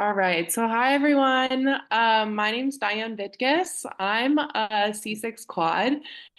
All right. So hi everyone. My name's Diane Vitkus. I'm a C6 quad.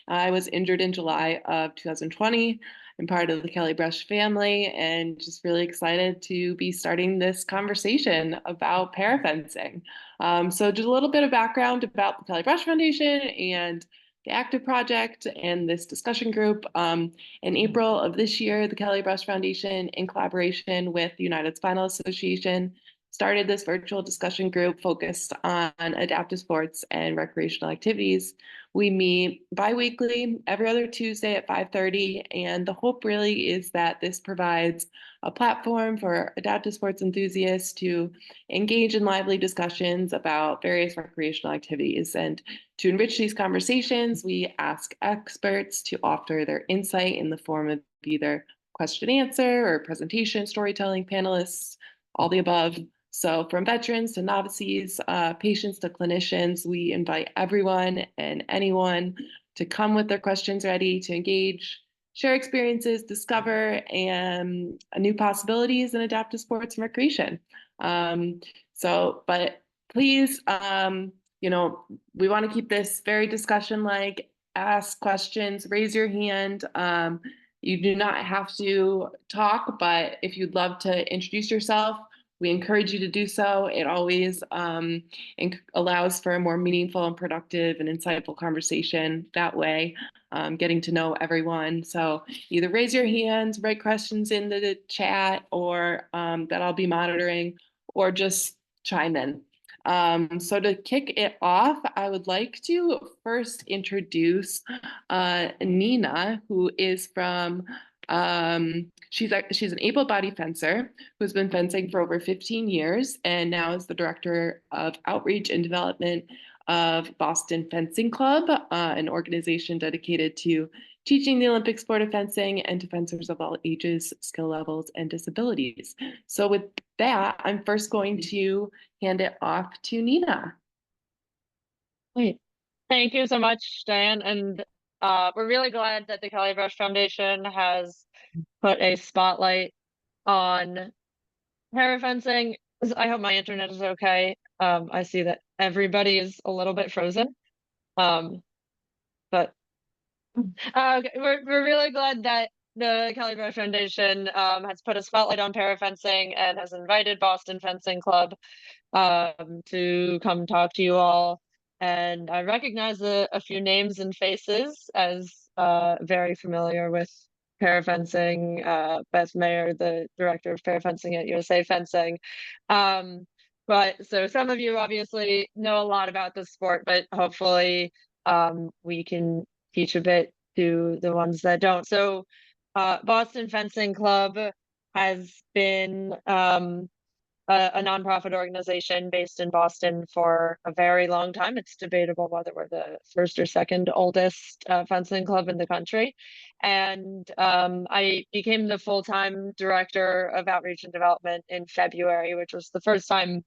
I was injured in July of 2020. I'm part of the Kelly Brush family and just really excited to be starting this conversation about parafencing. So just a little bit of background about the Kelly Brush Foundation and the Active Project and this discussion group. In April of this year, the Kelly Brush Foundation, in collaboration with the United Spinal Association, started this virtual discussion group focused on adaptive sports and recreational activities. We meet bi-weekly every other Tuesday at 5:30, and the hope really is that this provides a platform for adaptive sports enthusiasts to engage in lively discussions about various recreational activities. And to enrich these conversations, we ask experts to offer their insight in the form of either question answer or presentation, storytelling, panelists, all the above. So from veterans to novices, patients to clinicians, we invite everyone and anyone to come with their questions ready to engage, share experiences, discover and new possibilities in adaptive sports and recreation. But please, we want to keep this very discussion-like. Ask questions, raise your hand. You do not have to talk, but if you'd love to introduce yourself, we encourage you to do so. It always allows for a more meaningful and productive and insightful conversation that way, getting to know everyone. So either raise your hands, write questions in the chat, or that I'll be monitoring, or just chime in. So to kick it off, I would like to first introduce Nina, who is from she's an able-bodied fencer who's been fencing for over 15 years and now is the director of outreach and development of Boston Fencing Club, an organization dedicated to teaching the Olympic sport of fencing and to fencers of all ages, skill levels, and disabilities. So with that, I'm first going to hand it off to Nina. Great. Thank you so much, Diane. And we're really glad that the Kelly Brush Foundation has put a spotlight on parafencing. I hope my internet is okay. I see that everybody is a little bit frozen. But we're really glad that the Kelly Brush Foundation has put a spotlight on parafencing and has invited Boston Fencing Club to come talk to you all. And I recognize a few names and faces as very familiar with parafencing. Beth Mayer, the director of parafencing at USA Fencing. But so some of you obviously know a lot about the sport, but hopefully we can teach a bit to the ones that don't. So Boston Fencing Club has been a nonprofit organization based in Boston for a very long time. It's debatable whether we're the first or second oldest fencing club in the country. And I became the full-time director of outreach and development in February, which was the first time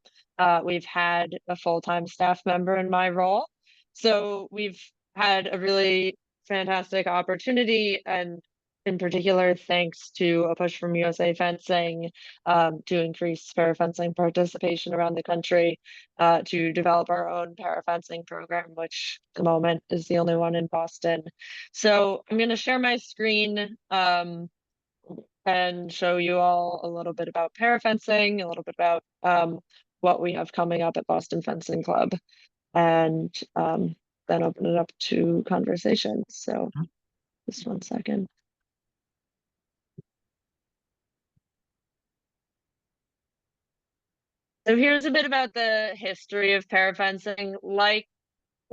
we've had a full-time staff member in my role. So we've had a really fantastic opportunity, and in particular, thanks to a push from USA Fencing to increase parafencing participation around the country, to develop our own parafencing program, which at the moment is the only one in Boston. So I'm going to share my screen and show you all a little bit about parafencing, a little bit about what we have coming up at Boston Fencing Club, and then open it up to conversations. So just one second. So here's a bit about the history of parafencing. Like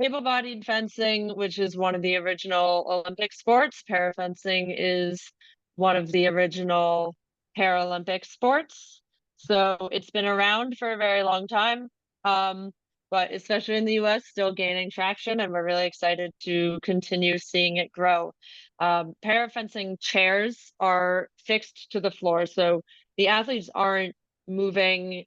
able-bodied fencing, which is one of the original Olympic sports, parafencing is one of the original Paralympic sports. So it's been around for a very long time, but especially in the US, still gaining traction, and we're really excited to continue seeing it grow. Parafencing chairs are fixed to the floor, so the athletes aren't moving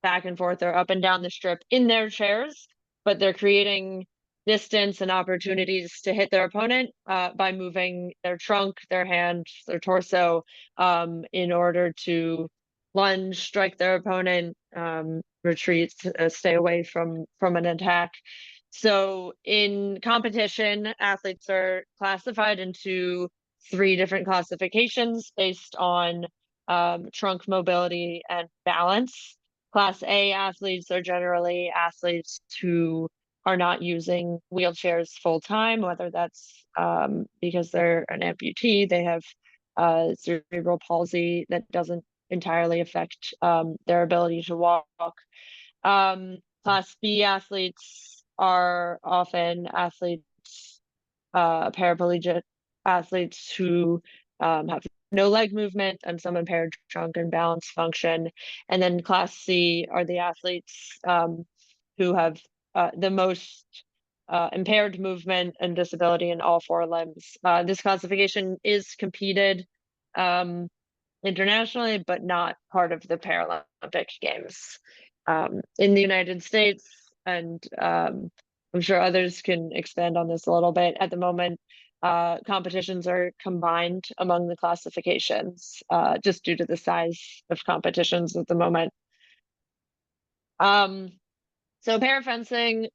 back and forth or up and down the strip in their chairs, but they're creating distance and opportunities to hit their opponent by moving their trunk, their hand, their torso in order to lunge, strike their opponent, retreat, stay away from an attack. So in competition, athletes are classified into 3 different classifications based on trunk mobility and balance. Class A athletes are generally athletes who are not using wheelchairs full time, whether that's because they're an amputee, they have cerebral palsy that doesn't entirely affect their ability to walk. Class B athletes are often athletes, paraplegic athletes who have no leg movement and some impaired trunk and balance function. And then Class C are the athletes who have the most impaired movement and disability in all 4 limbs. This classification is competed internationally, but not part of the Paralympic Games. In the United States, and I'm sure others can expand on this a little bit, at the moment, competitions are combined among the classifications just due to the size of competitions at the moment. So parafencing,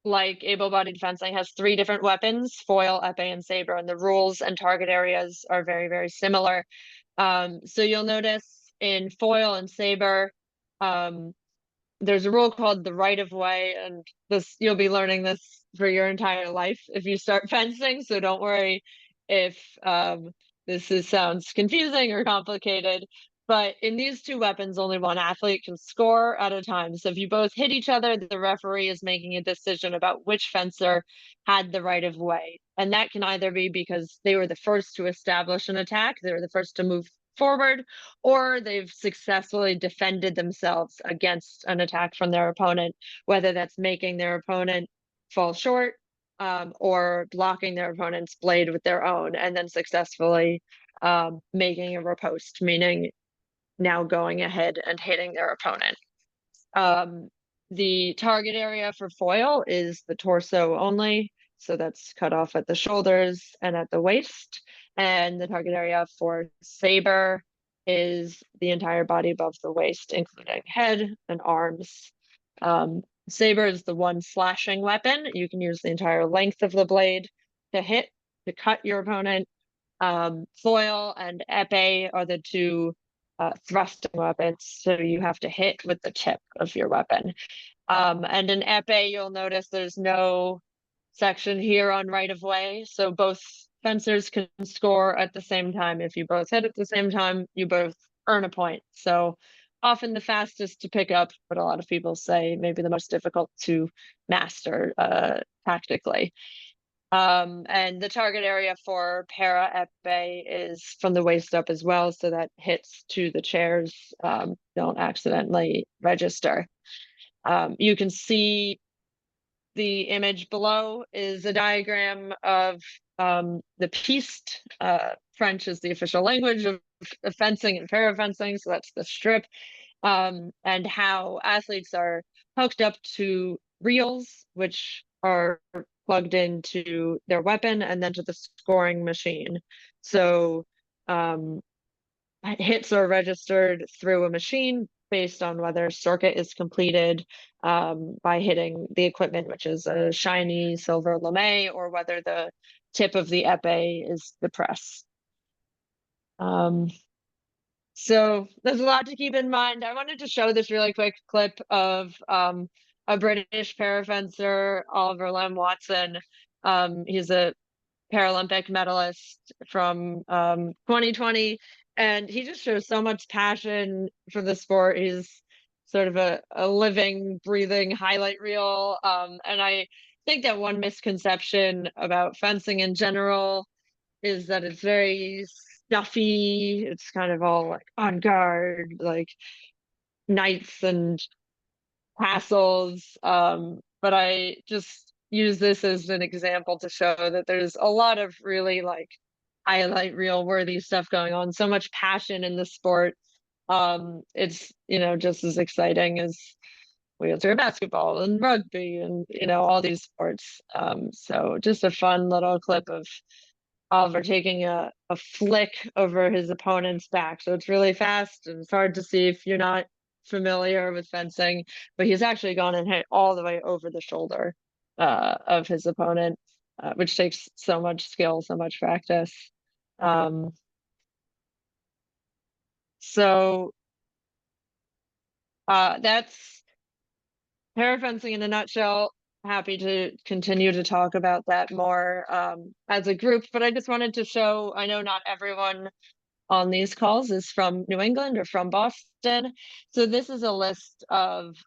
like able-bodied fencing, has 3 different weapons: foil, epee, and saber, and the rules and target areas are very, very similar. So you'll notice in foil and saber, there's a rule called the right of way, and this you'll be learning this for your entire life if you start fencing. So don't worry if sounds confusing or complicated. But in these 2 weapons, only one athlete can score at a time. So if you both hit each other, the referee is making a decision about which fencer had the right of way. And that can either be because they were the first to establish an attack, they were the first to move forward, or they've successfully defended themselves against an attack from their opponent, whether that's making their opponent fall short or blocking their opponent's blade with their own, and then successfully making a riposte, meaning now going ahead and hitting their opponent. The target area for foil is the torso only, so that's cut off at the shoulders and at the waist. And the target area for saber is the entire body above the waist, including head and arms. Saber is the one slashing weapon. You can use the entire length of the blade to hit, to cut your opponent. Foil and epee are the 2 thrusting weapons, so you have to hit with the tip of your weapon. And in epee, you'll notice there's no section here on right of way, so both fencers can score at the same time. If you both hit at the same time, you both earn a point. So often the fastest to pick up, but a lot of people say maybe the most difficult to master tactically. And the target area for para epee is from the waist up as well, so that hits to the chairs don't accidentally register. You can see the image below is a diagram of the piste. French is the official language of fencing and parafencing, so that's the strip, and how athletes are hooked up to reels, which are plugged into their weapon, and then to the scoring machine. So hits are registered through a machine based on whether circuit is completed by hitting the equipment, which is a shiny silver lame, or whether the tip of the epee is the press. So there's a lot to keep in mind. I wanted to show this really quick clip of a British parafencer, Oliver Lamb-Watson. He's a Paralympic medalist from 2020, and he just shows so much passion for the sport. He's sort of a living, breathing highlight reel. And I think that one misconception about fencing in general is that it's very stuffy. It's kind of all like on guard, like knights and castles. But I just use this as an example to show that there's a lot of really like highlight reel worthy stuff going on. So much passion in the sport. It's just as exciting as wheelchair basketball and rugby and all these sports. So just a fun little clip of Oliver taking a flick over his opponent's back. So it's really fast and it's hard to see if you're not familiar with fencing, but he's actually gone and hit all the way over the shoulder of his opponent, which takes so much skill, so much practice. Um, so that's parafencing in a nutshell. Happy to continue to talk about that more as a group, but I just wanted to show, I know not everyone on these calls is from New England or from Boston. So this is a list of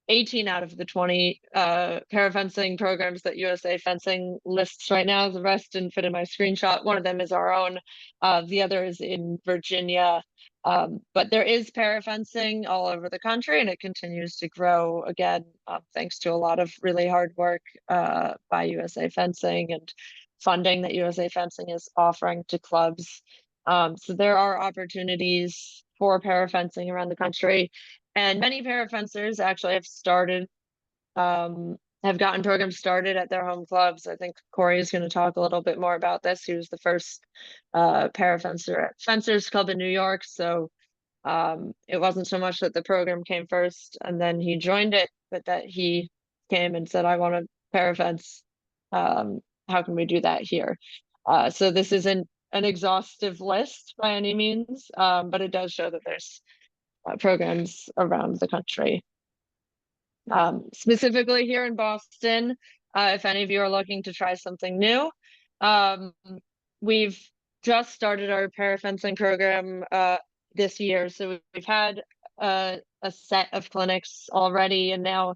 18 out of the 20 parafencing programs that USA Fencing lists right now. The rest didn't fit in my screenshot. One of them is our own. The other is in Virginia. But there is parafencing all over the country, and it continues to grow again, thanks to a lot of really hard work by USA Fencing and funding that USA Fencing is offering to clubs. So there are opportunities for parafencing around the country, and many parafencers actually have gotten programs started at their home clubs. I think Corey is going to talk a little bit more about this. He was the first parafencer at Fencers Club in New York. So it wasn't so much that the program came first and then he joined it, but that he came and said, I want to parafence. How can we do that here? So this isn't an exhaustive list by any means, but it does show that there's programs around the country. Specifically here in Boston, if any of you are looking to try something new, we've just started our parafencing program this year. So we've had a set of clinics already, and now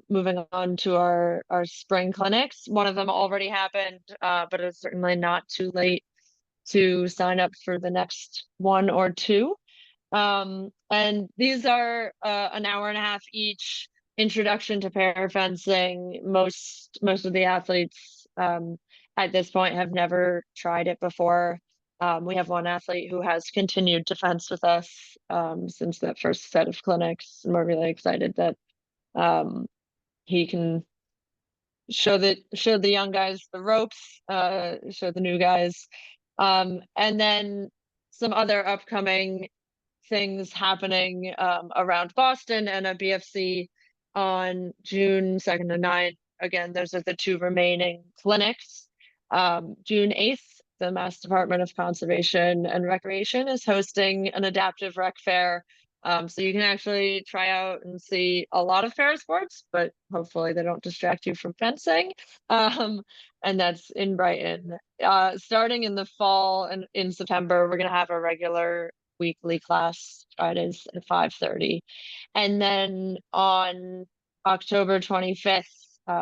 moving on to our spring clinics. One of them already happened, but it's certainly not too late to sign up for the next one or two. And these are an hour and a half each. Introduction to parafencing. Most of the athletes at this point have never tried it before. We have one athlete who has continued to fence with us since that first set of clinics, and we're really excited that he can show the young guys the ropes, show the new guys, and then some other upcoming things happening around Boston and a BFC on June 2nd and 9th. Again, those are the two remaining clinics. June 8th, the Mass Department of Conservation and Recreation is hosting an adaptive rec fair. So you can actually try out and see a lot of parasports, but hopefully they don't distract you from fencing. And that's in Brighton. Starting in the fall and in September, we're going to have a regular weekly class Fridays at 5:30. And then on October 25th,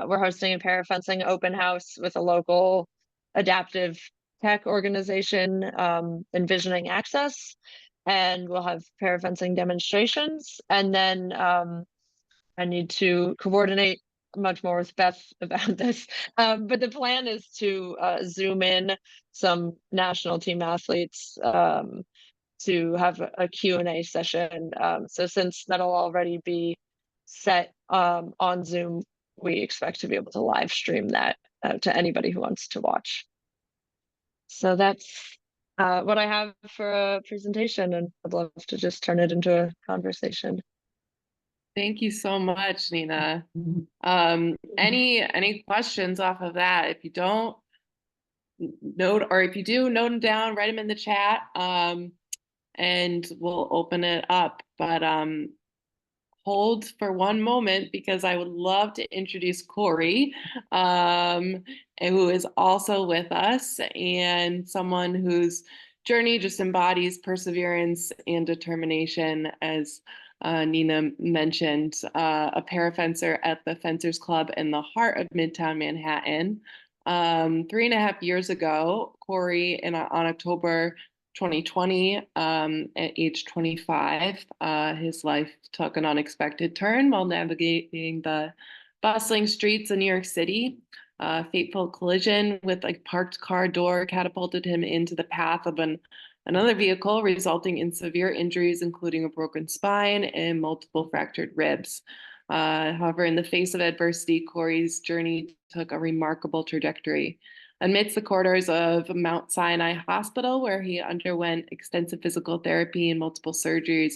we're hosting a parafencing open house with a local adaptive tech organization, Envisioning Access. And we'll have parafencing demonstrations. And then I need to coordinate much more with Beth about this. But the plan is to Zoom in some national team athletes to have a Q&A session. So since that'll already be set on Zoom, we expect to be able to live stream that to anybody who wants to watch. So that's what I have for a presentation, and I'd love to just turn it into a conversation. Thank you so much, Nina. Any questions off of that? If you don't note, or if you do, note them down, write them in the chat, and we'll open it up. But hold for one moment, because I would love to introduce Corey, who is also with us, and someone whose journey just embodies perseverance and determination, as Nina mentioned, a parafencer at the Fencers Club in the heart of Midtown Manhattan. 3.5 years ago, Corey, on October 2020, at age 25, his life took an unexpected turn while navigating the bustling streets of New York City. A fateful collision with a parked car door catapulted him into the path of another vehicle, resulting in severe injuries, including a broken spine and multiple fractured ribs. However, in the face of adversity, Corey's journey took a remarkable trajectory. Amidst the corridors of Mount Sinai Hospital, where he underwent extensive physical therapy and multiple surgeries,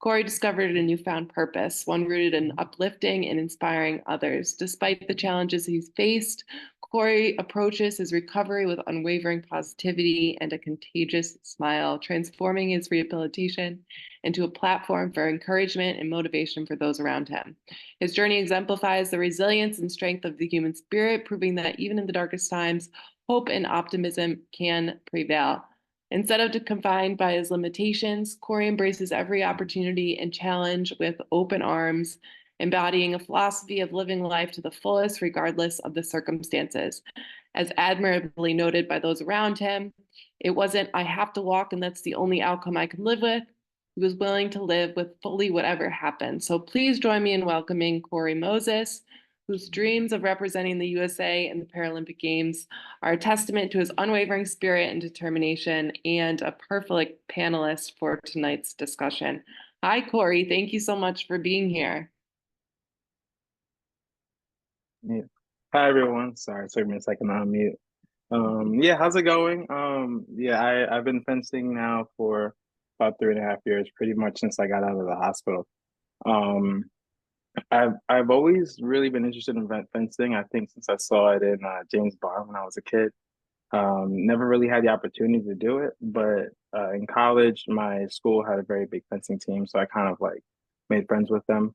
Corey discovered a newfound purpose, one rooted in uplifting and inspiring others. Despite the challenges he's faced, Corey approaches his recovery with unwavering positivity and a contagious smile, transforming his rehabilitation into a platform for encouragement and motivation for those around him. His journey exemplifies the resilience and strength of the human spirit, proving that even in the darkest times, hope and optimism can prevail. Instead of confined by his limitations, Corey embraces every opportunity and challenge with open arms, embodying a philosophy of living life to the fullest, regardless of the circumstances. As admirably noted by those around him, it wasn't, I have to walk and that's the only outcome I can live with. He was willing to live with fully whatever happened. So please join me in welcoming Corey Moses, whose dreams of representing the USA in the Paralympic Games are a testament to his unwavering spirit and determination, and a perfect panelist for tonight's discussion. Hi, Corey. Thank you so much for being here. Yeah. Hi everyone. Sorry, it took me a second to unmute. Yeah, how's it going? Yeah, I've been fencing now for about 3.5 years, pretty much since I got out of the hospital. Um, I've always really been interested in fencing. I think since I saw it in James Bond when I was a kid. Never really had the opportunity to do it, but in college, my school had a very big fencing team, so I kind of like made friends with them.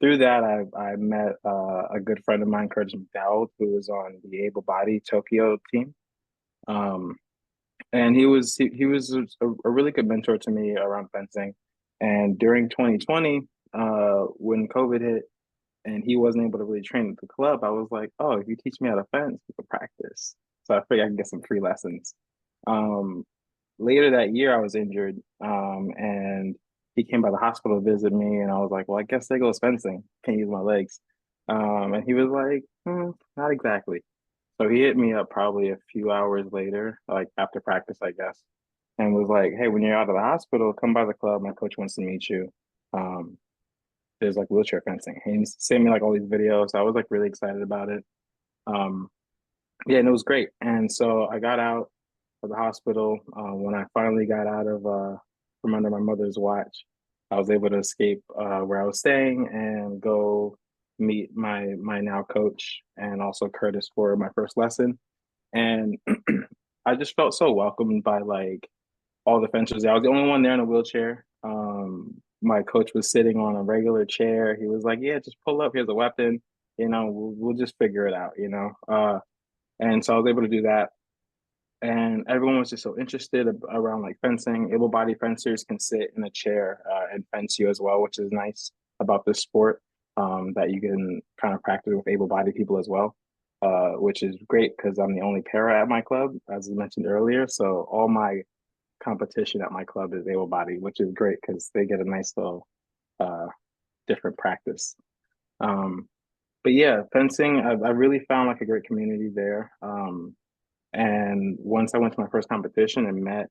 Through that, I met a good friend of mine, Curtis McDowell, who was on the able body Tokyo team. Um, and he was a really good mentor to me around fencing. And during 2020, when COVID hit and he wasn't able to really train at the club, I was like, oh, if you teach me how to fence, we could practice. So I figured I can get some free lessons. Um, Later that year, I was injured, and he came by the hospital to visit me, and I was like, well, I guess there goes fencing. Can't use my legs. And he was like, not exactly. So he hit me up probably a few hours later, like after practice, I guess, and was like, hey, when you're out of the hospital, come by the club. My coach wants to meet you. Um, there's like wheelchair fencing. And he sent me like all these videos. So I was like really excited about it. Um, yeah, and it was great. And so I got out of the hospital. When I finally got out of from under my mother's watch, I was able to escape where I was staying and go meet my now coach and also Curtis for my first lesson. And I just felt so welcomed by like all the fencers. I was the only one there in a wheelchair. My coach was sitting on a regular chair. He was like, "Yeah, just pull up. Here's a weapon. We'll just figure it out." And so I was able to do that. And everyone was just so interested around like fencing. Able-bodied fencers can sit in a chair and fence you as well, which is nice about this sport. That you can kind of practice with able-bodied people as well, which is great because I'm the only para at my club, as I mentioned earlier. So all my competition at my club is able-bodied, which is great because they get a nice little uh, different practice. Um, but yeah, fencing, I really found like a great community there. And once I went to my first competition and met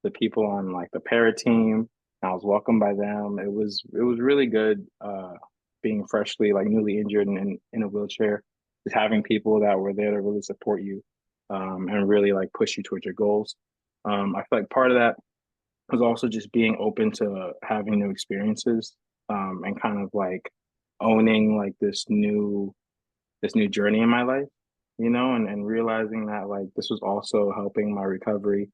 the people on like the para team, I was welcomed by them. It was really good being freshly like newly injured and in a wheelchair, just having people that were there to really support you and really like push you towards your goals. I feel like part of that was also just being open to having new experiences and kind of like owning like this new journey in my life, and realizing that like this was also helping my recovery,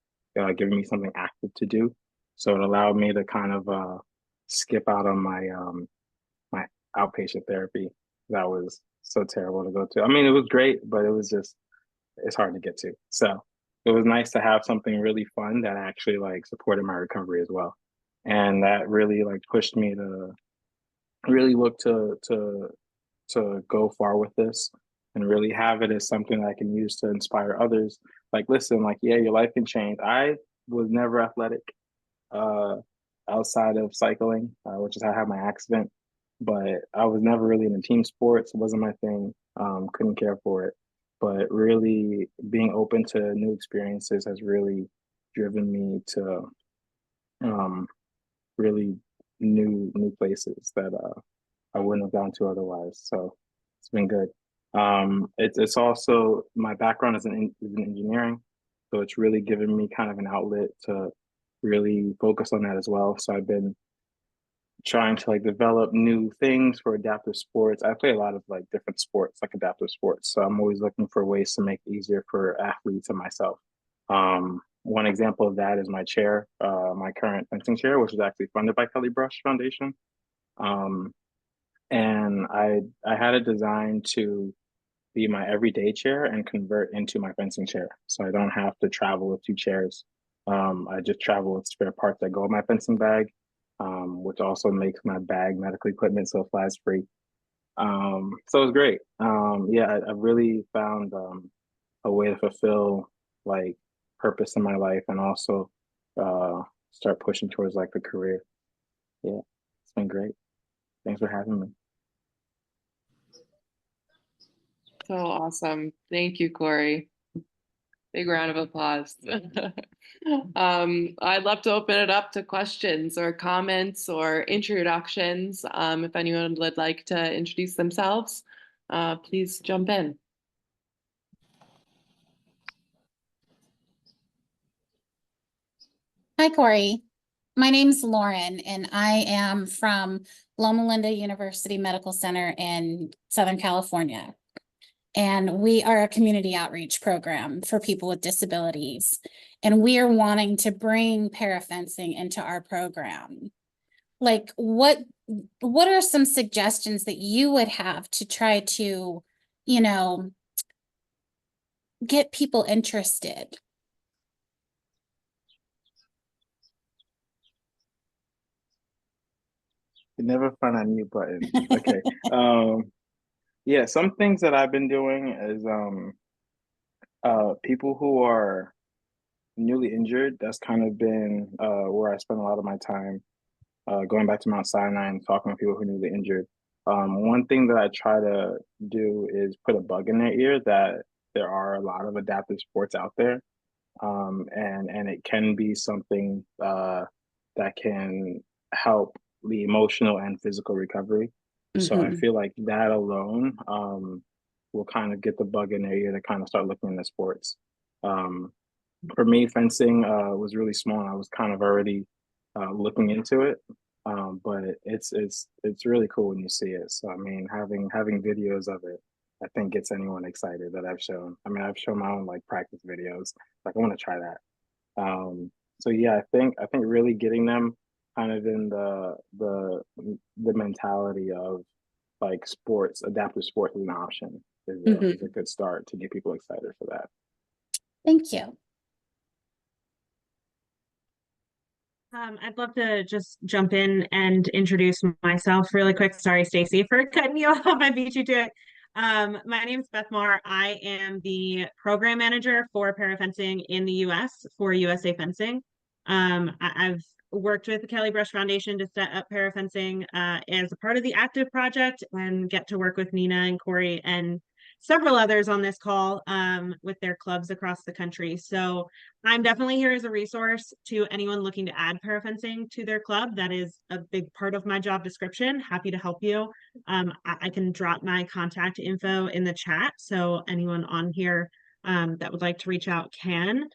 giving me something active to do. So it allowed me to kind of skip out on my outpatient therapy that was so terrible to go to. I mean, it was great, but it's hard to get to. So it was nice to have something really fun that actually like supported my recovery as well. And that really like pushed me to really look to go far with this and really have it as something that I can use to inspire others. Like, listen, like, yeah, your life can change. I was never athletic uh, outside of cycling, which is how I had my accident. But I was never really into team sports. It wasn't my thing. Couldn't care for it. But really being open to new experiences has really driven me to um, really new places that I wouldn't have gone to otherwise. So it's been good. It's also my background is in engineering, so it's really given me kind of an outlet to really focus on that as well. So I've been trying to like develop new things for adaptive sports. I play a lot of like different sports, like adaptive sports. So I'm always looking for ways to make it easier for athletes and myself. One example of that is my chair, my current fencing chair, which is actually funded by Kelly Brush Foundation. Um, and I had a design to be my everyday chair and convert into my fencing chair. So I don't have to travel with two chairs. I just travel with spare parts that go in my fencing bag, which also makes my bag medical equipment so it flies free. So it's great. Yeah, I really found a way to fulfill like purpose in my life and also uh, start pushing towards like a career. Yeah, it's been great. Thanks for having me. So awesome. Thank you, Corey. Big round of applause. I'd love to open it up to questions or comments or introductions. If anyone would like to introduce themselves, please jump in. Hi, Corey. My name's Lauren, and I am from Loma Linda University Medical Center in Southern California. And we are a community outreach program for people with disabilities. And we are wanting to bring parafencing into our program. Like, what are some suggestions that you would have to try to, you know, get people interested? You never find a mute button. Okay. Yeah, some things that I've been doing is people who are newly injured, that's kind of been where I spend a lot of my time going back to Mount Sinai and talking to people who are newly injured. One thing that I try to do is put a bug in their ear that there are a lot of adaptive sports out there, and it can be something that can help the emotional and physical recovery. So I feel like that alone will kind of get the bug in their ear to kind of start looking into sports. Um, for me, fencing was really small, and I was kind of already looking into it. But it's really cool when you see it. So I mean, having videos of it, I think gets anyone excited that I've shown. I mean, I've shown my own like practice videos. Like I want to try that. So yeah, I think really getting them kind of in the mentality of like sports, adaptive sports is an option is a good start to get people excited for that. Thank you. I'd love to just jump in and introduce myself really quick. Sorry, Stacy, for cutting you off. I beat you to it. My name is Beth Moore. I am the program manager for parafencing in the US for USA Fencing. I've worked with the Kelly Brush Foundation to set up parafencing as a part of the active project and get to work with Nina and Corey and several others on this call with their clubs across the country. So I'm definitely here as a resource to anyone looking to add parafencing to their club. That is a big part of my job description. Happy to help you. I can drop my contact info in the chat, so anyone on here that would like to reach out can.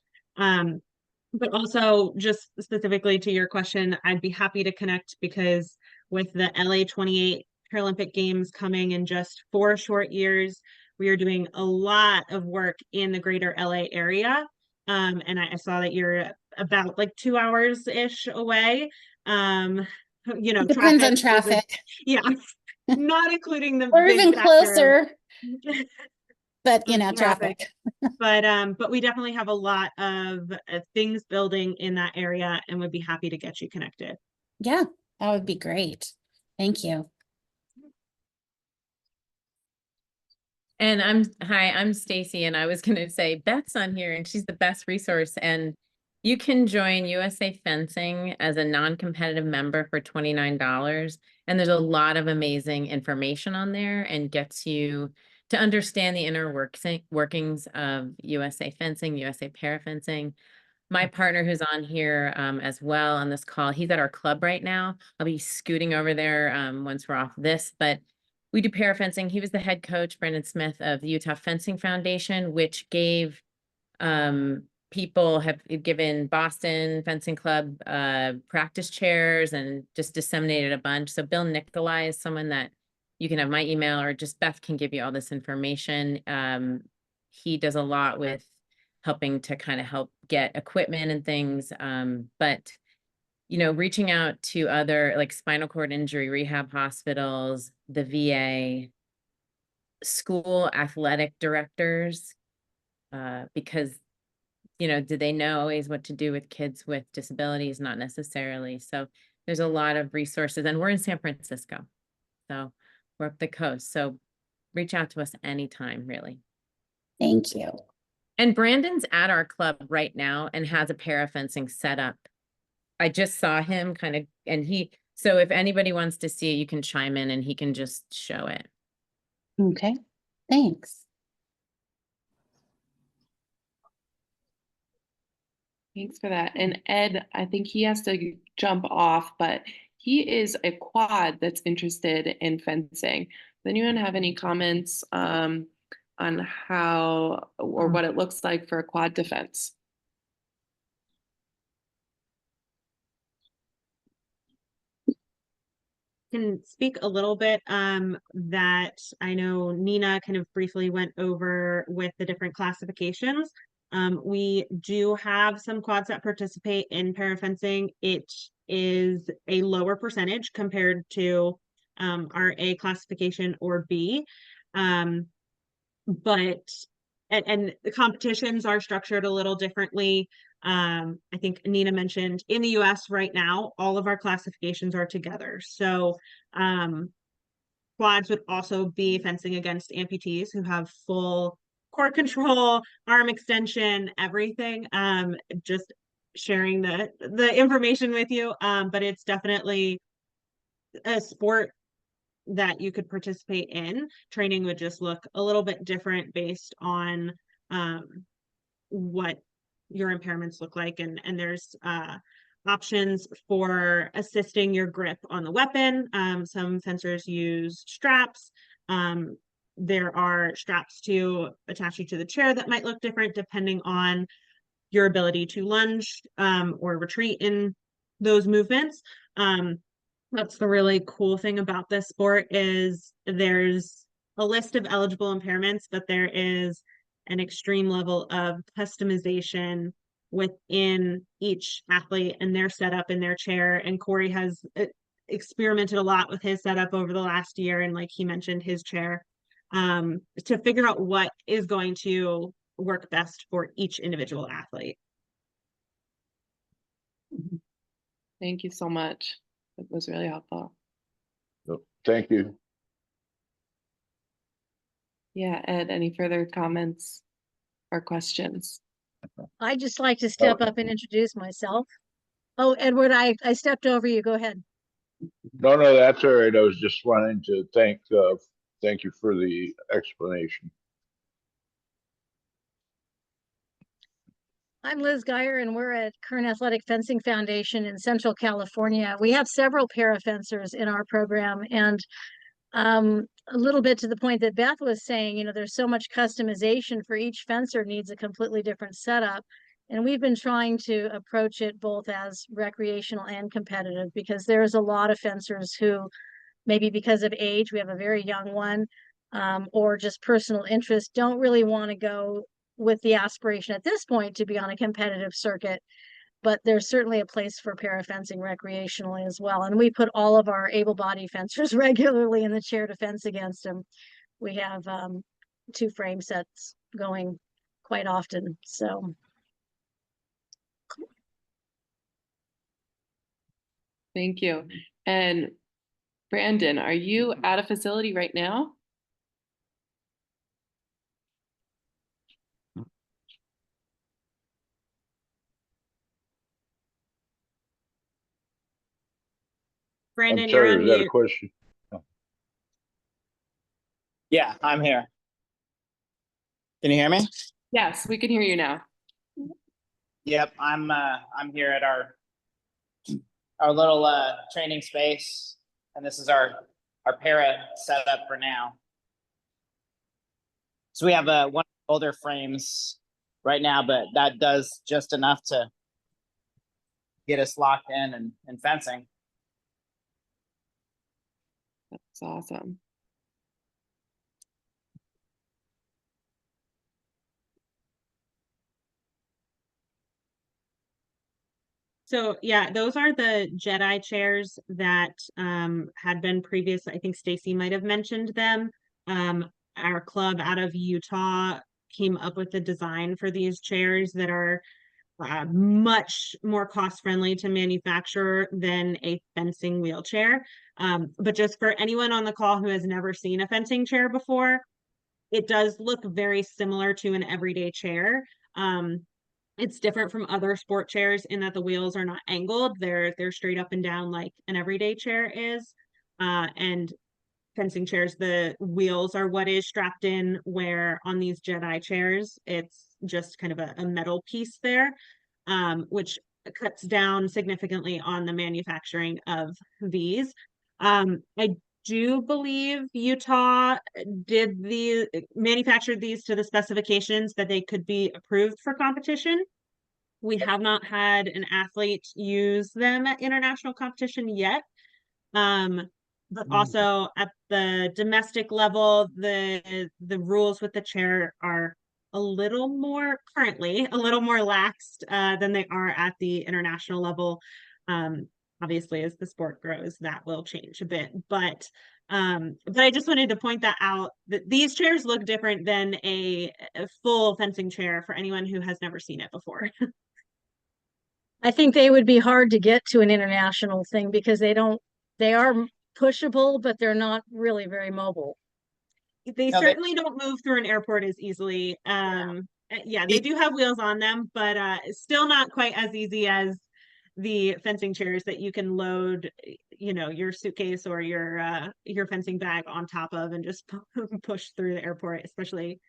But also just specifically to your question, I'd be happy to connect because with the LA 28 Paralympic Games coming in just 4 short years, we are doing a lot of work in the greater LA area. And I saw that you're about like 2 hours-ish away. You know, Depends on traffic. Yeah, not including the Or big even closer. But you know, traffic. But we definitely have a lot of things building in that area and would be happy to get you connected. Yeah, that would be great. Thank you. And I'm Stacy, and I was going to say Beth's on here and she's the best resource, and you can join USA Fencing as a non-competitive member for $29, and there's a lot of amazing information on there and gets you to understand the inner workings of USA Fencing, USA Parafencing. My partner who's on here as well on this call, he's at our club right now. I'll be scooting over there once we're off this, but we do parafencing. He was the head coach, Brandon Smith, of the Utah Fencing Foundation, which gave people have given Boston Fencing Club practice chairs and just disseminated a bunch. So Bill Nicolai is someone that you can have my email, or just Beth can give you all this information. He does a lot with helping to kind of help get equipment and things. But you know, reaching out to other like spinal cord injury rehab hospitals, the VA, school athletic directors, because, you know, do they know always what to do with kids with disabilities? Not necessarily. So there's a lot of resources, and we're in San Francisco, so we're up the coast. So reach out to us anytime, really. Thank you. And Brandon's at our club right now and has a parafencing set up. I just saw him kind of, and so if anybody wants to see it, you can chime in and he can just show it. Okay, thanks. Thanks for that. And Ed, I think he has to jump off, but he is a quad that's interested in fencing. Does anyone have any comments on how or what it looks like for a quad defense? Can speak a little bit that I know Nina kind of briefly went over with the different classifications. We do have some quads that participate in parafencing. It is a lower percentage compared to our A classification or B. But the competitions are structured a little differently. I think Nina mentioned in the US right now, all of our classifications are together. So quads would also be fencing against amputees who have full core control, arm extension, everything. Just sharing the information with you. But it's definitely a sport that you could participate in. Training would just look a little bit different based on what your impairments look like, and there's options for assisting your grip on the weapon. Some fencers use straps. There are straps to attach you to the chair that might look different depending on your ability to lunge or retreat in those movements. That's the really cool thing about this sport is there's a list of eligible impairments, but there is an extreme level of customization within each athlete and their setup in their chair. And Corey has experimented a lot with his setup over the last year. And like he mentioned, his chair to figure out what is going to work best for each individual athlete. Thank you so much. It was really helpful. Thank you. Yeah, Ed, any further comments or questions? I'd just like to step up and introduce myself. Oh, Edward, I stepped over you. Go ahead. No, that's all right. I was just wanting to thank you for the explanation. I'm Liz Geyer, and we're at Kern Athletic Fencing Foundation in Central California. We have several parafencers in our program, and a little bit to the point that Beth was saying, you know, there's so much customization for each fencer needs a completely different setup. And we've been trying to approach it both as recreational and competitive, because there's a lot of fencers who maybe because of age, we have a very young one, or just personal interest, don't really want to go with the aspiration at this point to be on a competitive circuit. But there's certainly a place for parafencing recreationally as well. And we put all of our able-bodied fencers regularly in the chair to fence against them. We have 2 frame sets going quite often. So. Thank you. And Brandon, are you at a facility right now? Brandon, I'm you're sorry, on was that a mute. question? Yeah, I'm here. Can you hear me? Yes, we can hear you now. Yep, I'm here at our little training space, and this is our para setup for now. So we have one older frames right now, but that does just enough to get us locked in and fencing. That's awesome. So yeah, those are the Jedi chairs that had been previous. I think Stacy might have mentioned them. Our club out of Utah came up with the design for these chairs that are much more cost friendly to manufacture than a fencing wheelchair. But just for anyone on the call who has never seen a fencing chair before, it does look very similar to an everyday chair. It's different from other sport chairs in that the wheels are not angled. They're straight up and down like an everyday chair is. And fencing chairs, the wheels are what is strapped in, where on these Jedi chairs, it's just kind of a metal piece there, which cuts down significantly on the manufacturing of these. I do believe Utah manufactured these to the specifications that they could be approved for competition. We have not had an athlete use them at international competition yet. But also at the domestic level, the rules with the chair are currently a little more laxed than they are at the international level. Obviously, as the sport grows, that will change a bit. But I just wanted to point that out, that these chairs look different than a full fencing chair for anyone who has never seen it before. I think they would be hard to get to an international thing because they are pushable, but they're not really very mobile. They certainly don't move through an airport as easily. Yeah, they do have wheels on them, but still not quite as easy as the fencing chairs that you can load, your suitcase or your fencing bag on top of and just push through the airport, especially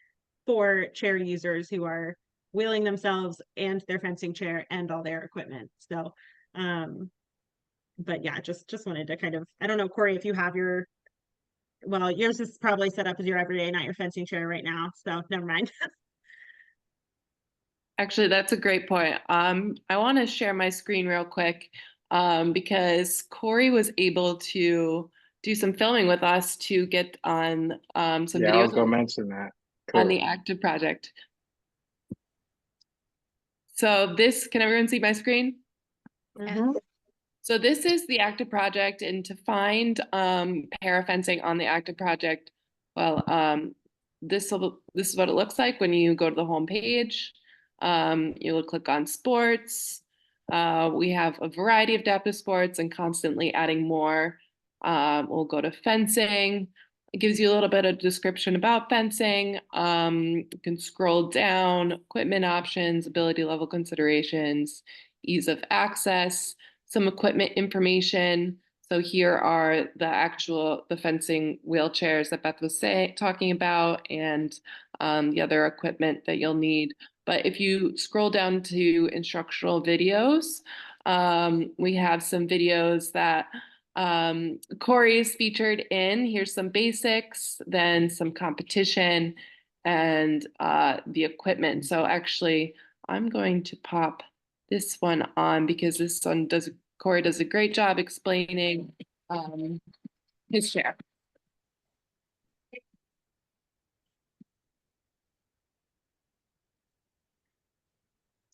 for chair users who are wheeling themselves and their fencing chair and all their equipment. So, but yeah, just wanted to kind of, I don't know, Corey, if you have yours is probably set up as your everyday, not your fencing chair right now. So never mind. Actually, that's a great point. I want to share my screen real quick because Corey was able to do some filming with us to get on some videos. I was going to mention that. Cool. On the active project. So can everyone see my screen? Mm-hmm. So this is the active project, and to find parafencing on the active project, well, this is what it looks like when you go to the home page. You'll click on sports. We have a variety of adaptive sports and constantly adding more. We'll go to fencing. It gives you a little bit of description about fencing. You can scroll down, equipment options, ability level considerations, ease of access, some equipment information. So here are the fencing wheelchairs that Beth was talking about, and the other equipment that you'll need. But if you scroll down to instructional videos, we have some videos that Corey is featured in. Here's some basics, then some competition, and the equipment. So actually, I'm going to pop this one on because Corey does a great job explaining his chair.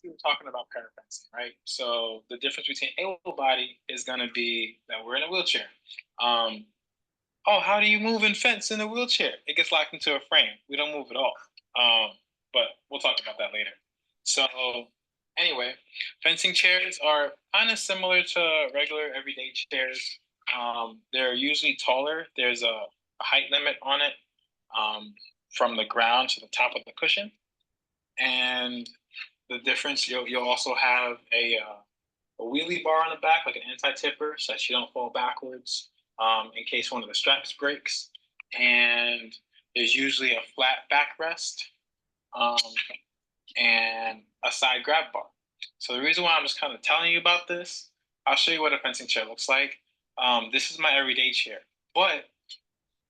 We were talking about parafencing, right? So the difference between able body is going to be that we're in a wheelchair. How do you move and fence in a wheelchair? It gets locked into a frame. We don't move at all. But we'll talk about that later. So anyway, fencing chairs are kind of similar to regular everyday chairs. They're usually taller. There's a height limit on it from the ground to the top of the cushion. And the difference, you'll also have a wheelie bar on the back, like an anti-tipper, so that you don't fall backwards in case one of the straps breaks. And there's usually a flat backrest and a side grab bar. So the reason why I'm just kind of telling you about this, I'll show you what a fencing chair looks like. This is my everyday chair, but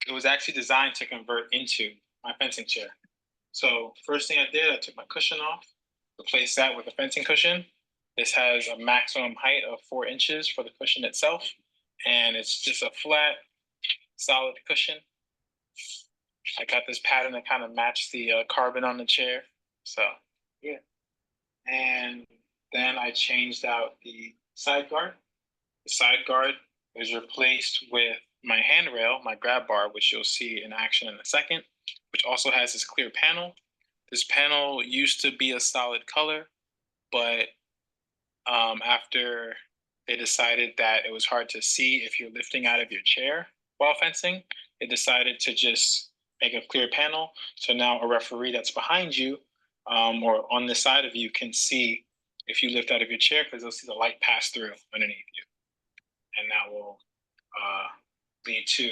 it was actually designed to convert into my fencing chair. So first thing I did, I took my cushion off, replaced that with a fencing cushion. This has a maximum height of 4 inches for the cushion itself, and it's just a flat, solid cushion. I got this pattern that kind of matched the carbon on the chair. So yeah. And then I changed out the side guard. The side guard is replaced with my handrail, my grab bar, which you'll see in action in a second, which also has this clear panel. This panel used to be a solid color, but after they decided that it was hard to see if you're lifting out of your chair while fencing, they decided to just make a clear panel. So now a referee that's behind you or on the side of you can see if you lift out of your chair, because they'll see the light pass through underneath you. And that will lead to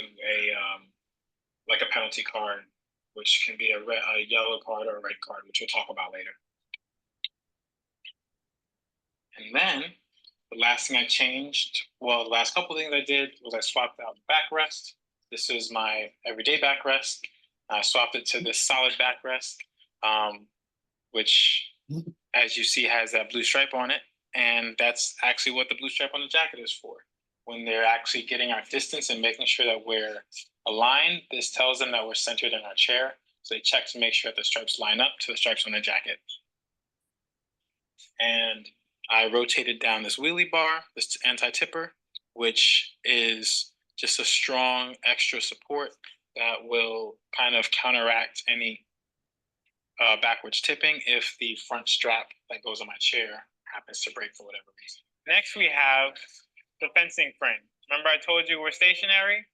like a penalty card, which can be a yellow card or a red card, which we'll talk about later. And then the last thing I changed, well, the last couple of things I did was I swapped out the backrest. This is my everyday backrest. I swapped it to this solid backrest, which, as you see, has that blue stripe on it. And that's actually what the blue stripe on the jacket is for. When they're actually getting our distance and making sure that we're aligned, this tells them that we're centered in our chair. So they check to make sure that the stripes line up to the stripes on the jacket. And I rotated down this wheelie bar, this anti-tipper, which is just a strong extra support that will kind of counteract any backwards tipping if the front strap that goes on my chair happens to break for whatever reason. Next, we have the fencing frame. Remember I told you we're stationary?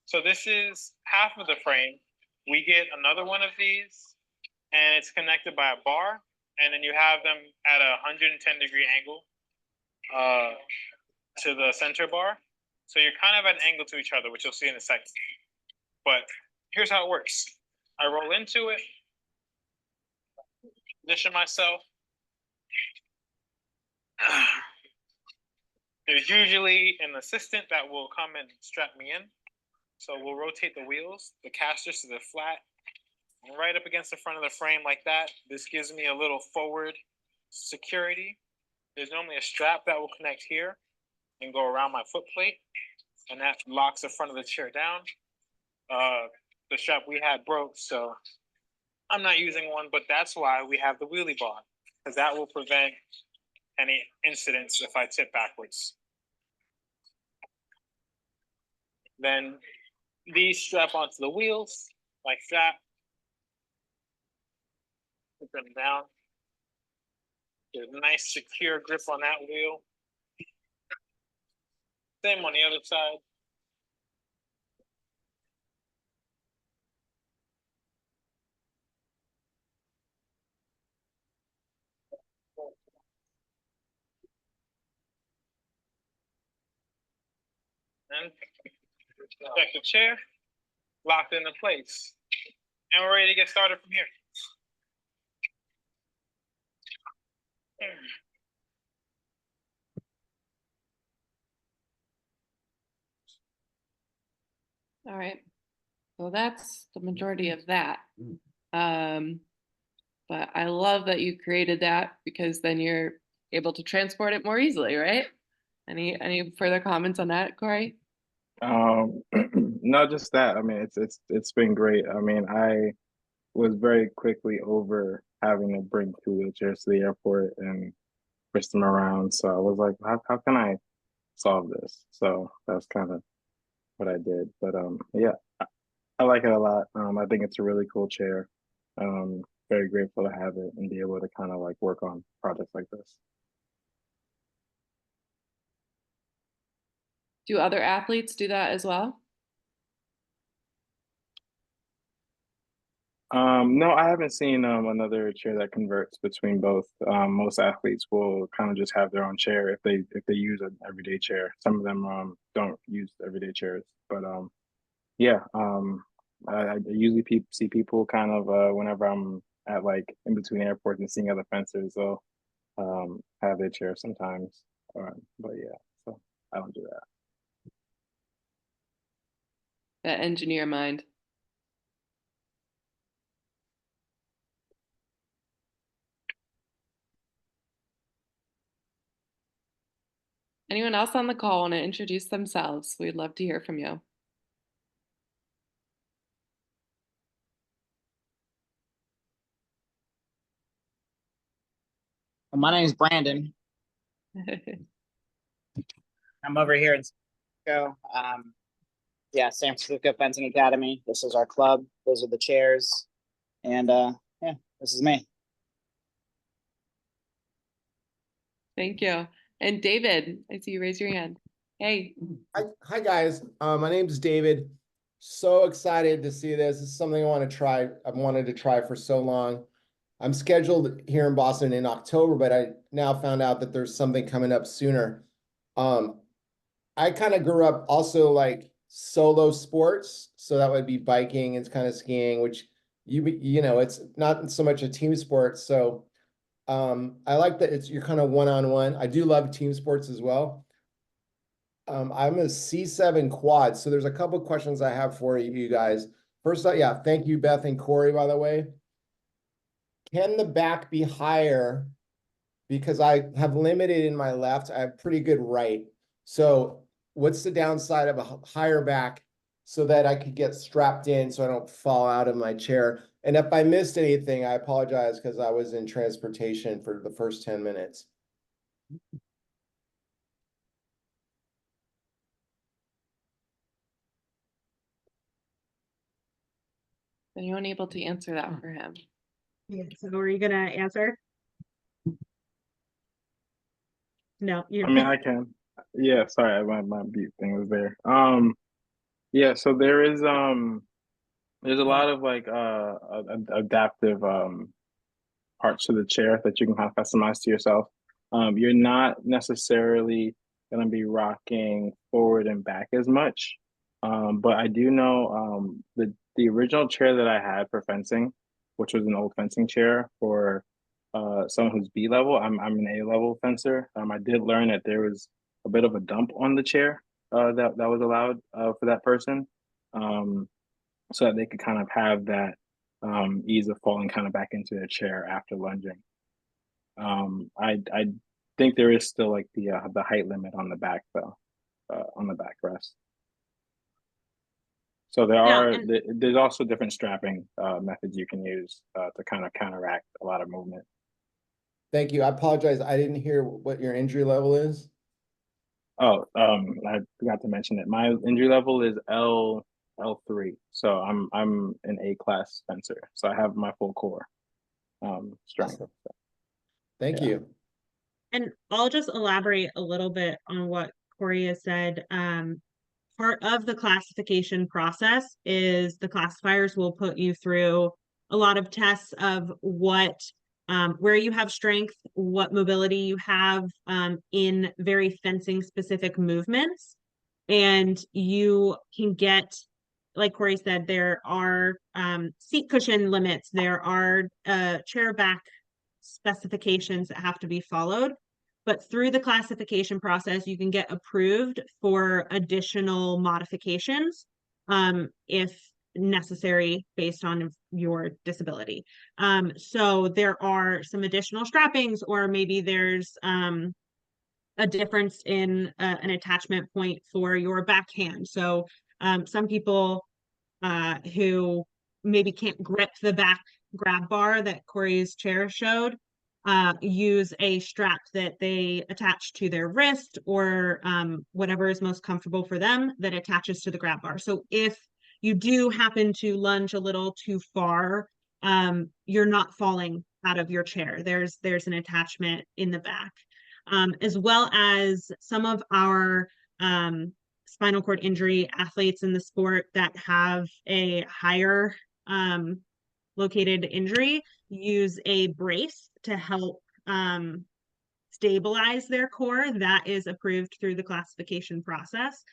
So this is half of the frame. We get another one of these, and it's connected by a bar, and then you have them at a 110-degree angle to the center bar. So you're kind of at an angle to each other, which you'll see in a second. But here's how it works. I roll into it, position myself. There's usually an assistant that will come and strap me in. So we'll rotate the wheels, the casters, so they're flat, and right up against the front of the frame like that. This gives me a little forward security. There's normally a strap that will connect here and go around my foot plate, and that locks the front of the chair down. The strap we had broke, so I'm not using one, but that's why we have the wheelie bar, because that will prevent any incidents if I tip backwards. Then these strap onto the wheels like that. Put them down. Get a nice secure grip on that wheel. Same on the other side. And check the chair, locked into place. And we're ready to get started from here. All right. So that's the majority of that. But I love that you created that, because then you're able to transport it more easily, right? Any further comments on that, Corey? No, just that. I mean, it's been great. I mean, I was very quickly over having to bring 2 wheelchairs to the airport and push them around. So I was like, how can I solve this? So that's kind of what I did. But yeah, I like it a lot. I think it's a really cool chair. Very grateful to have it and be able to kind of like work on projects like this. Do other athletes do that as well? No, I haven't seen another chair that converts between both. Most athletes will kind of just have their own chair if they use an everyday chair. Some of them don't use everyday chairs, but yeah, I usually see people kind of whenever I'm at like in between airports and seeing other fencers, they'll have their chair sometimes. But yeah, so I don't do that. That engineer mind. Anyone else on the call want to introduce themselves? We'd love to hear from you. My name is Brandon. I'm over here in San Francisco. Yeah, San Francisco Fencing Academy. This is our club. Those are the chairs. And yeah, this is me. Thank you. And David, I see you raise your hand. Hey. Hi guys. My name's David. So excited to see this. It's something I want to try. I've wanted to try for so long. I'm scheduled here in Boston in October, but I now found out that there's something coming up sooner. I kind of grew up also like solo sports, so that would be biking and kind of skiing, which you know, it's not so much a team sport. So I like that you're kind of one-on-one. I do love team sports as well. I'm a C7 quad, so there's a couple questions I have for you guys. First, yeah, thank you, Beth and Corey, by the way. Can the back be higher? Because I have limited in my left, I have pretty good right. So what's the downside of a higher back so that I could get strapped in so I don't fall out of my chair? And if I missed anything, I apologize because I was in transportation for the first 10 minutes. Anyone able to answer that for him? Yeah, so are you gonna answer? No, you. I mean, I can. Yeah, sorry, my mute thing was there. Yeah, so there's a lot of like adaptive parts to the chair that you can kind of customize to yourself. You're not necessarily going to be rocking forward and back as much. But I do know the original chair that I had for fencing, which was an old fencing chair for someone who's B level. I'm an A level fencer. I did learn that there was a bit of a dump on the chair that was allowed for that person, so that they could kind of have that ease of falling kind of back into their chair after lunging. I think there is still like the height limit on the back though, on the backrest. So there's also different strapping methods you can use to kind of counteract a lot of movement. Thank you. I apologize. I didn't hear what your injury level is. Oh, I forgot to mention it. My injury level is L3. So I'm an A class fencer. So I have my full core strength. Awesome. Thank you. And I'll just elaborate a little bit on what Corey has said. Part of the classification process is the classifiers will put you through a lot of tests of what where you have strength, what mobility you have in very fencing specific movements. And you can get, like Corey said, there are seat cushion limits, there are chair back specifications that have to be followed. But through the classification process, you can get approved for additional modifications if necessary based on your disability. So there are some additional strappings, or maybe there's a difference in an attachment point for your backhand. So some people who maybe can't grip the back grab bar that Corey's chair showed use a strap that they attach to their wrist, or whatever is most comfortable for them that attaches to the grab bar. So if you do happen to lunge a little too far, you're not falling out of your chair. There's an attachment in the back. As well as some of our spinal cord injury athletes in the sport that have a higher located injury use a brace to help stabilize their core. That is approved through the classification process.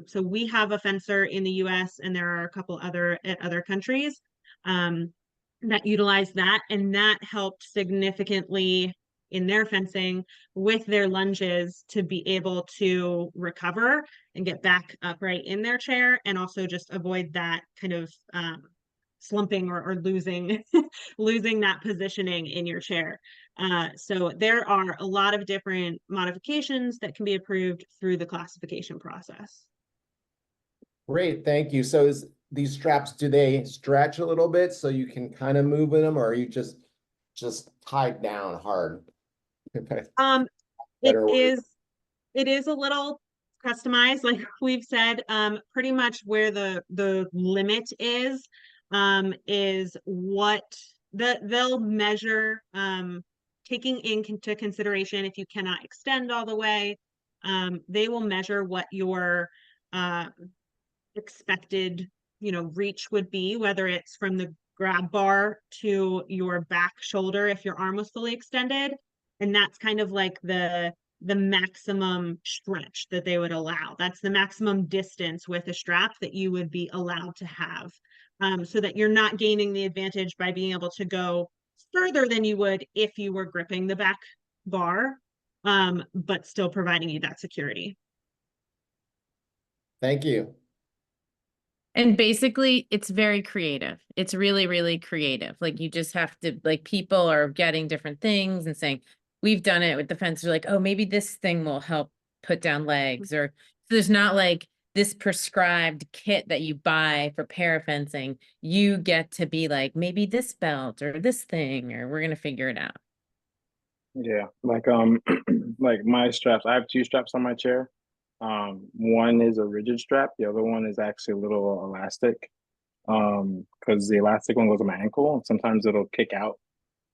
So we have a fencer in the US, and there are a couple other countries that utilize that, and that helped significantly in their fencing with their lunges to be able to recover and get back upright in their chair, and also just avoid that kind of slumping or losing losing that positioning in your chair. So there are a lot of different modifications that can be approved through the classification process. Great, thank you. So these straps, do they stretch a little bit so you can kind of move with them, or are you just tied down hard? It is a little customized, like we've said. Pretty much where the limit is what they'll measure, taking into consideration if you cannot extend all the way. They will measure what your expected, reach would be, whether it's from the grab bar to your back shoulder if your arm was fully extended. And that's kind of like the maximum stretch that they would allow. That's the maximum distance with a strap that you would be allowed to have, so that you're not gaining the advantage by being able to go further than you would if you were gripping the back bar, but still providing you that security. Thank you. And basically, it's very creative. It's really, really creative. Like, you just have to, like, people are getting different things and saying, we've done it with the fence. They're like, oh, maybe this thing will help put down legs. Or so there's not like this prescribed kit that you buy for parafencing. You get to be like, maybe this belt or this thing, or we're going to figure it out. Yeah, like like my straps, I have two straps on my chair. One is a rigid strap, the other one is actually a little elastic. Because the elastic one goes on my ankle, and sometimes it'll kick out.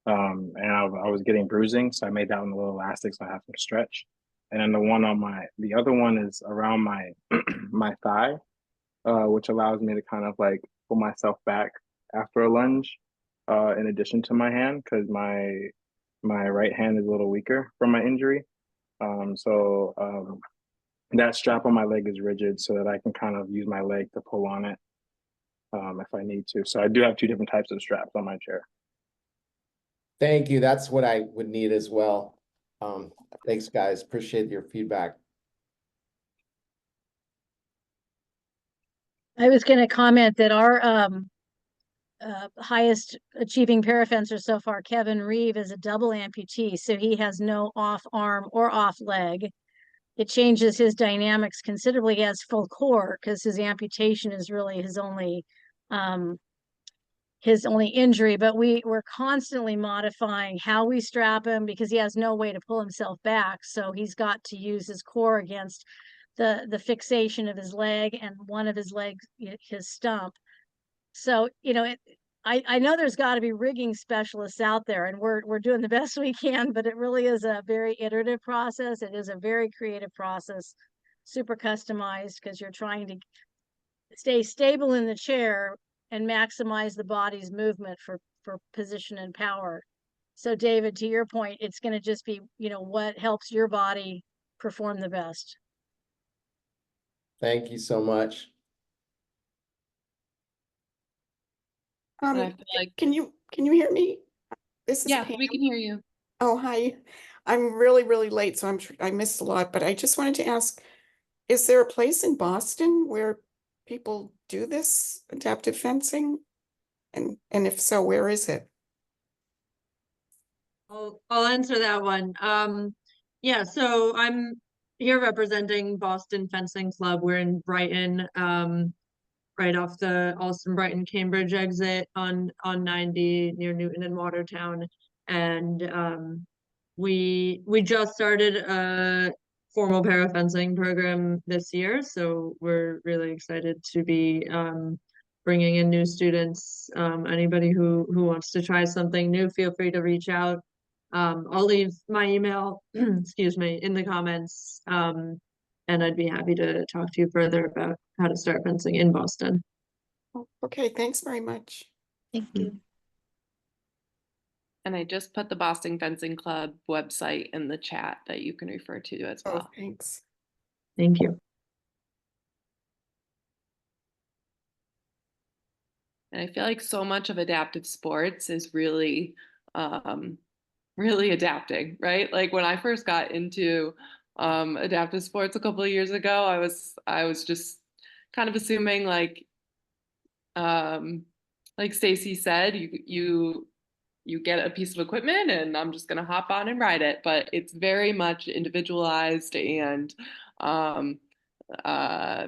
And I was getting bruising, so I made that one a little elastic so I have some stretch. And then the other one is around my my thigh, which allows me to kind of like pull myself back after a lunge, in addition to my hand, because my right hand is a little weaker from my injury. That strap on my leg is rigid so that I can kind of use my leg to pull on it, if I need to. So I do have two different types of straps on my chair. Thank you. That's what I would need as well. Thanks, guys. Appreciate your feedback. I was going to comment that our highest achieving parafencer so far, Kevin Reeve, is a double amputee, so he has no off arm or off leg. It changes his dynamics considerably. He has full core because his amputation is really his only injury, but we're constantly modifying how we strap him because he has no way to pull himself back. So he's got to use his core against the fixation of his leg and one of his legs, his stump. So, I know there's got to be rigging specialists out there, and we're doing the best we can, but it really is a very iterative process. It is a very creative process, super customized, because you're trying to stay stable in the chair and maximize the body's movement for position and power. So David, to your point, it's going to just be, what helps your body perform the best. Thank you so much. I feel like, can you hear me? This is yeah, Pam. we can hear you. Oh, hi. I'm really late, so I missed a lot, but I just wanted to ask, is there a place in Boston where people do this adaptive fencing? And if so, where is it? I'll answer that one. Yeah, so I'm here representing Boston Fencing Club. We're in Brighton, right off the Alston Brighton Cambridge exit on 90 near Newton and Watertown. And we just started a formal parafencing program this year, so we're really excited to be bringing in new students. Anybody who wants to try something new, feel free to reach out. I'll leave my email, excuse me, in the comments, and I'd be happy to talk to you further about how to start fencing in Boston. Oh, okay, thanks very much. Thank you. And I just put the Boston Fencing Club website in the chat that you can refer to as well. Oh, thanks. Thank you. And I feel like so much of adaptive sports is really, really adapting, right? Like when I first got into adaptive sports a couple of years ago, I was just kind of assuming like Stacy said, you you get a piece of equipment and I'm just gonna hop on and ride it. But it's very much individualized and uh,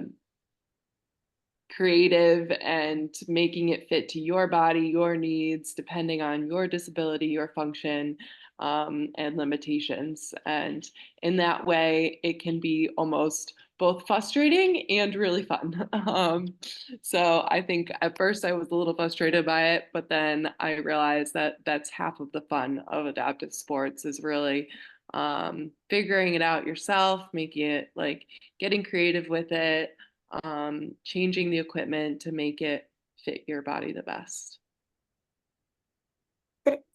creative and making it fit to your body, your needs, depending on your disability, your function, and limitations. And in that way, it can be almost both frustrating and really fun. So I think at first I was a little frustrated by it, but then I realized that that's half of the fun of adaptive sports is really figuring it out yourself, making it like getting creative with it, changing the equipment to make it fit your body the best.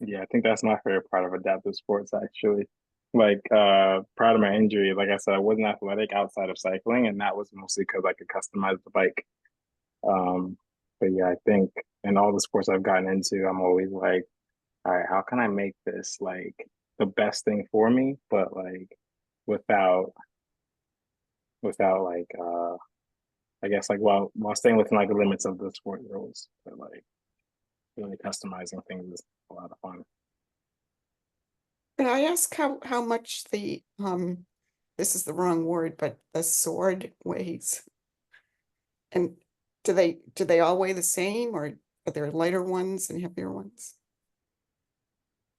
Yeah, I think that's my favorite part of adaptive sports actually. Like prior to my injury, like I said, I wasn't athletic outside of cycling, and that was mostly because I could customize the bike. But yeah, I think in all the sports I've gotten into, I'm always like, all right, how can I make this like the best thing for me, but like without like I guess like while staying within like the limits of the sport rules. But like really customizing things is a lot of fun. Can I ask how much the this is the wrong word, but the sword weighs? And do they all weigh the same, or are there lighter ones and heavier ones?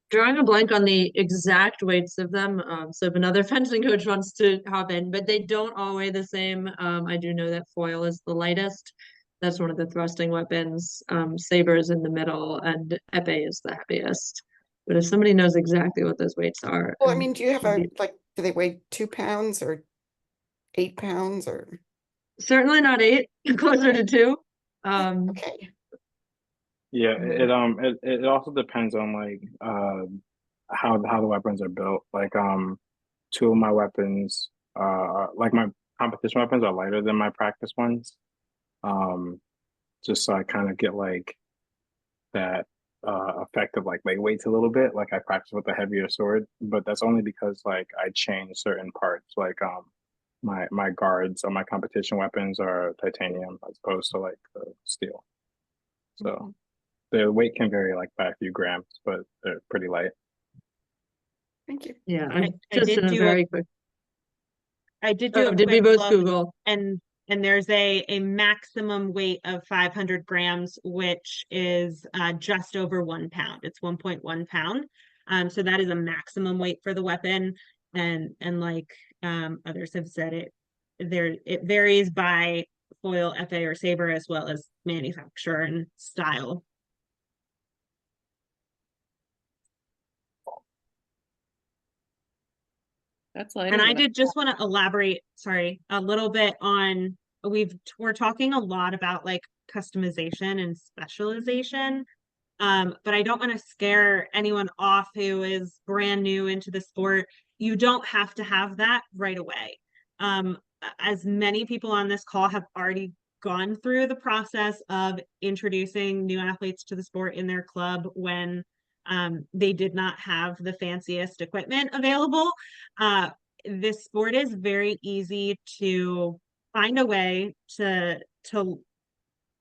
Drawing a blank on the exact weights of them. So if another fencing coach wants to hop in, but they don't all weigh the same. I do know that foil is the lightest. That's one of the thrusting weapons. Saber is in the middle, and epee is the heaviest. But if somebody knows exactly what those weights are, Well, I mean, do you have like, do they weigh 2 pounds or 8 pounds or? certainly not 8, closer to 2. Okay. Yeah, it also depends on like how the weapons are built. Like two of my weapons like my competition weapons are lighter than my practice ones. Um just so I kind of get like that effect of like weights a little bit. Like I practice with a heavier sword, but that's only because like I change certain parts. Like my guards on my competition weapons are titanium as opposed to like the steel. So the weight can vary like by a few grams, but they're pretty light. Thank you. Yeah, I just did in a do very quick. I did do a Did we quick both look, Google? and there's a maximum weight of 500 grams, which is just over 1 pound. It's 1.1 pound. So that is a maximum weight for the weapon. And like others have said, it varies by foil, epee, or saber, as well as manufacturer and style. That's lighter And I than did just want to elaborate, sorry, a little bit on we're talking a lot about like customization and specialization. But I don't want to scare anyone off who is brand new into the sport. You don't have to have that right away. As many people on this call have already gone through the process of introducing new athletes to the sport in their club when they did not have the fanciest equipment available. This sport is very easy to find a way to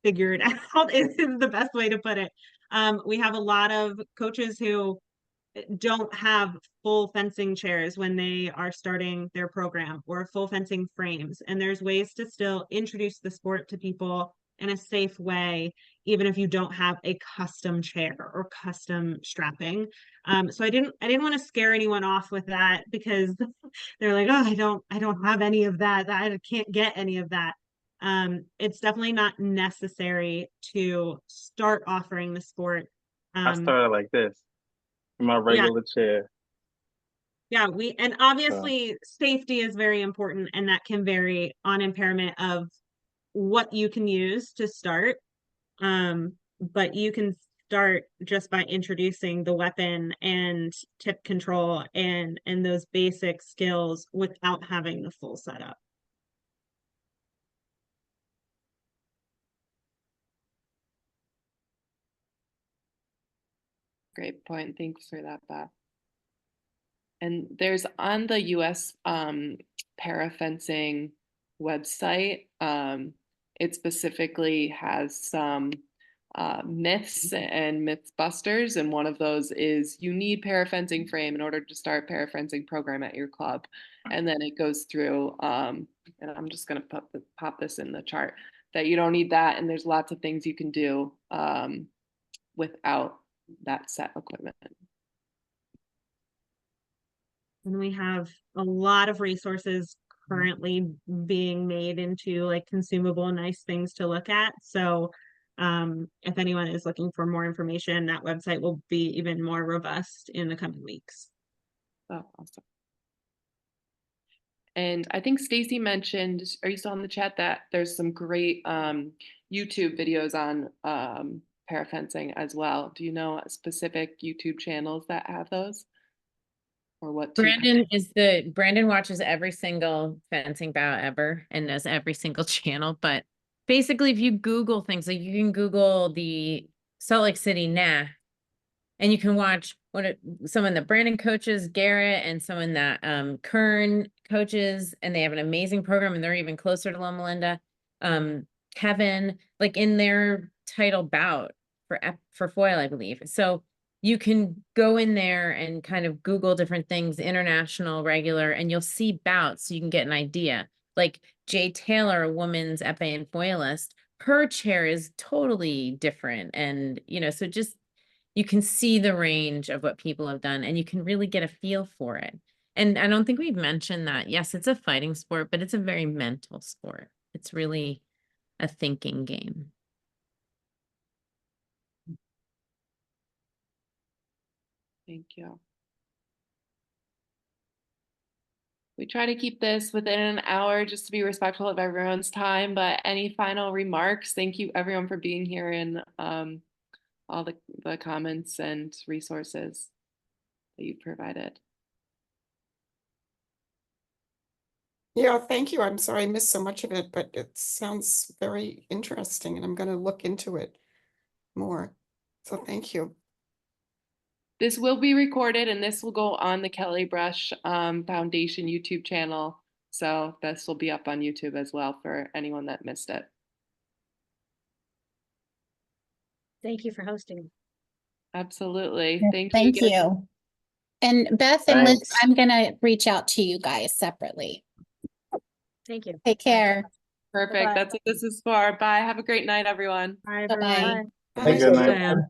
figure it out is the best way to put it. We have a lot of coaches who don't have full fencing chairs when they are starting their program, or full fencing frames. And there's ways to still introduce the sport to people in a safe way, even if you don't have a custom chair or custom strapping. So I didn't want to scare anyone off with that, because they're like, oh, I don't have any of that. I can't get any of that. It's definitely not necessary to start offering the sport. I started like this in my Yeah, regular chair. yeah, and obviously safety is very important, and that can vary on impairment of what you can use to start. But you can start just by introducing the weapon and tip control and those basic skills without having the full setup. great point. Thanks for that, Beth. And there's on the US Parafencing website, it specifically has some myths and myths busters, and one of those is you need parafencing frame in order to start parafencing program at your club. And then it goes through, and I'm just going to pop this in the chart, that you don't need that, and there's lots of things you can do without that set equipment. And we have a lot of resources currently being made into like consumable, nice things to look at. So if anyone is looking for more information, that website will be even more robust in the coming weeks. Oh, awesome. And I think Stacy mentioned, are you still in the chat, that there's some great YouTube videos on parafencing as well. Do you know specific YouTube channels that have those? Or what? Brandon watches every single fencing bout ever and knows every single channel. But basically, if you Google things, like you can Google the Salt Lake City NAC, and you can watch someone that Brandon coaches, Garrett, and someone that Kern coaches, and they have an amazing program, and they're even closer to Loma Linda. Kevin, like in their title bout for foil, I believe. So you can go in there and kind of Google different things, international, regular, and you'll see bouts so you can get an idea. Like Jay Taylor, a woman's épée and foilist, her chair is totally different. And, you know, so just, you can see the range of what people have done, and you can really get a feel for it. And I don't think we've mentioned that. Yes, it's a fighting sport, but it's a very mental sport. It's really a thinking game. Thank you. We try to keep this within an hour just to be respectful of everyone's time, but any final remarks? Thank you everyone for being here, and all the comments and resources that you provided. Yeah, thank you. I'm sorry I missed so much of it, but it sounds very interesting and I'm going to look into it more. So thank you. This will be recorded, and this will go on the Kelly Brush Foundation YouTube channel. So this will be up on YouTube as well for anyone that missed it. Thank you for hosting. Absolutely. Yeah, Thank you. you. And Beth and Liz, Thanks. I'm gonna reach out to you guys separately. Thank you. Take care. Perfect. Bye-bye. That's what this is for. Bye. Have a great night, everyone. Bye, Bye-bye. everyone. Bye. Thank you. Thanks, Night. Diane.